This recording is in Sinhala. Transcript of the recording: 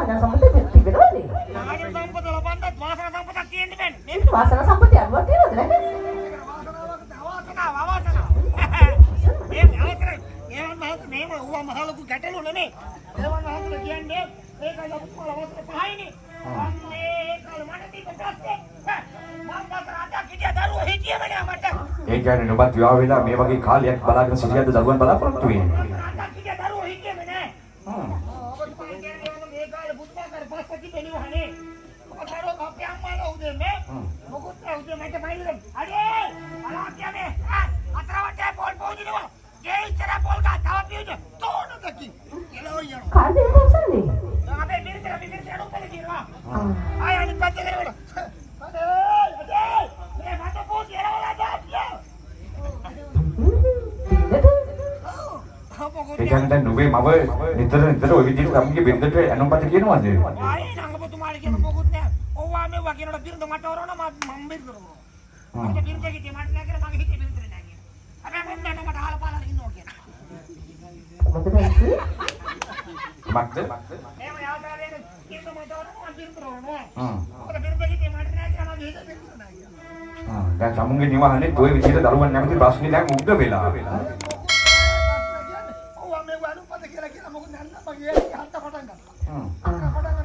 වාසනා සම්පත තිබෙනවනේ. නාගර සම්පත ලබන්නත් වාසනා සම්පතක් තියෙන්න බෑනේ. මේ වාසනා සම්පත අනුව තියෙනවද නැහැ? මේව ඌවා මහ ලොකු ගැටලු නෙමෙයි. ඒවන් මහතුල කියන්නේ ඒකයි ලොකු අවස්ථ පහයිනේ. අන්නේ කාල මට දීප ප්‍රශ්නේ. මම බතරාට කිය දරුවෝ හිටියම නෑ මට. ඒ කියන්නේ නුඹත් විවාහ වෙලා මේ වගේ කාලයක් බලාගෙන සිටියද දරුවන් බලාපොරොත්තු වෙන්නේ. බතරාට කිය දරුවෝ හිටියම නෑ. ඔබ කියන්නේ මේ කාලේ බුද්ධා කර පස්සති බෙලිවහනේ. ඔතරෝ අපේ අම්මාලා උදේ මේ මොකුත් උදේ මට බයිලා. අනේ බලා කියන්නේ අතරවට පොල් පොදිනවා. ये इतना बोल का था पीने तोड़ दकी चलो यार කාර්යය කොහොමද? अबे मेरे तेरा ऊपर गिर रहा आया नहीं पत्ते करे अरे मैं तो पूछ ये वाला जा दिया ඒ කියන්නේ දැන් නුඹේ මව නිතර ඔය විදිහට ගම්ගේ බෙන්දට ඇනුම්පත කියනවාද? ආයේ නංගපතුමාට කියන මොකුත් නෑ ඕවා මේ වගේනට බිරිඳ මට වරන මම බිරිඳ කරනවා මට බිරිඳ කිව්වේ මට නෑ කියලා මගේ හිතේ බිරිඳ නෑ කියලා හැබැයි මම නෑ මට අහලා පාලා ඉන්නවා කියලා මොකද ඇත්තේ? මක්ද? එහෙම යාදාලේ කිව්ව මට වරන මම බිරිඳ කරනවා මට බිරිඳ කිව්වේ මට නෑ කියලා මගේ හිතේ බිරිඳ නෑ කියලා දැන් සමුන්ගේ නිවහනේ ඔය විදිහට දරුවන් නැමති ප්‍රශ්නේ දැන් මුග්ග වෙලා. ඕවා මේ වරුපත කියලා මොකද නෑ මගේ හත්ත පටන් ගත්තා